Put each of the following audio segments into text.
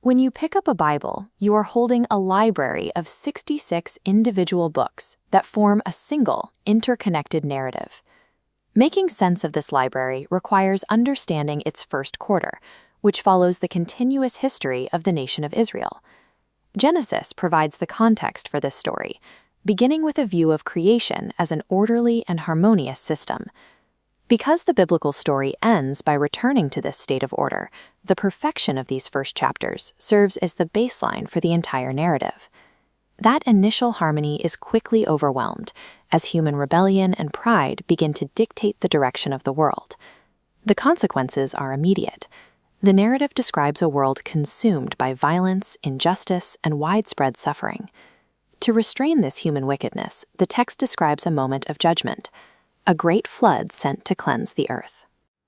When you pick up a Bible, you are holding a library of 66 individual books that form a single, interconnected narrative. Making sense of this library requires understanding its first quarter, which follows the continuous history of the nation of Israel. Genesis provides the context for this story, beginning with a view of creation as an orderly and harmonious system. Because the biblical story ends by returning to this state of order, the perfection of these first chapters serves as the baseline for the entire narrative. That initial harmony is quickly overwhelmed as human rebellion and pride begin to dictate the direction of the world. The consequences are immediate. The narrative describes a world consumed by violence, injustice, and widespread suffering. To restrain this human wickedness, the text describes a moment of judgment, a great flood sent to cleanse the earth.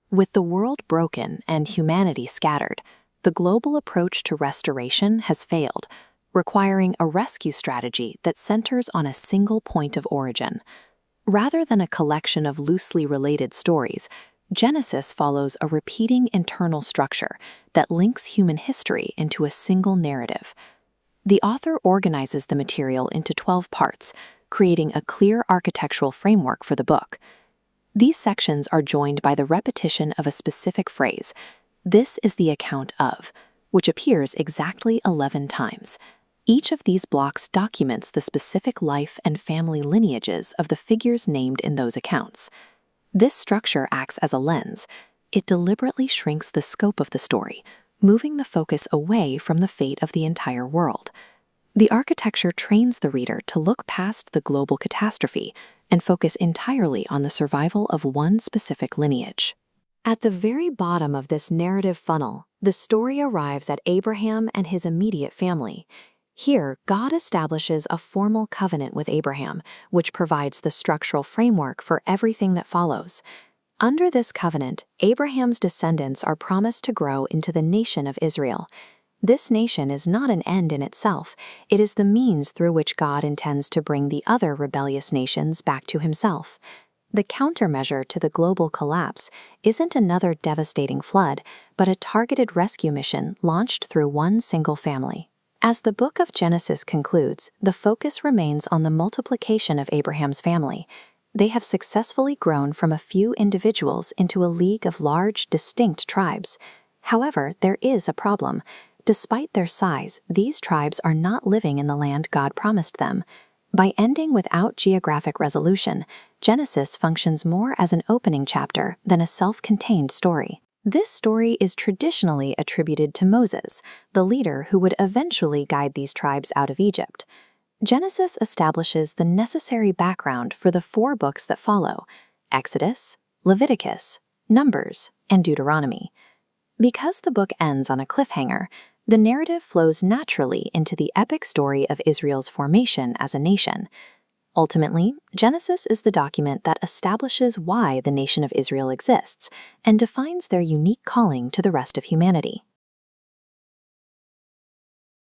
With the world broken and humanity scattered, the global approach to restoration has failed, requiring a rescue strategy that centers on a single point of origin. Rather than a collection of loosely related stories, Genesis follows a repeating internal structure that links human history into a single narrative. The author organizes the material into 12 parts, creating a clear architectural framework for the book. These sections are joined by the repetition of a specific phrase, "This is the account of," which appears exactly 11 times. Each of these blocks documents the specific life and family lineages of the figures named in those accounts. This structure acts as a lens. It deliberately shrinks the scope of the story, moving the focus away from the fate of the entire world. The architecture trains the reader to look past the global catastrophe and focus entirely on the survival of one specific lineage. At the very bottom of this narrative funnel, the story arrives at Abraham and his immediate family. Here, God establishes a formal covenant with Abraham, which provides the structural framework for everything that follows. Under this covenant, Abraham's descendants are promised to grow into the nation of Israel. This nation is not an end in itself. It is the means through which God intends to bring the other rebellious nations back to himself. The countermeasure to the global collapse isn't another devastating flood, but a targeted rescue mission launched through one single family. As the book of Genesis concludes, the focus remains on the multiplication of Abraham's family. They have successfully grown from a few individuals into a league of large, distinct tribes. However, there is a problem. Despite their size, these tribes are not living in the land God promised them. By ending without geographic resolution, Genesis functions more as an opening chapter than a self-contained story. This story is traditionally attributed to Moses, the leader who would eventually guide these tribes out of Egypt. Genesis establishes the necessary background for the 4 books that follow: Exodus, Leviticus, Numbers, and Deuteronomy. Because the book ends on a cliffhanger, the narrative flows naturally into the epic story of Israel's formation as a nation. Ultimately, Genesis is the document that establishes why the nation of Israel exists and defines their unique calling to the rest of humanity.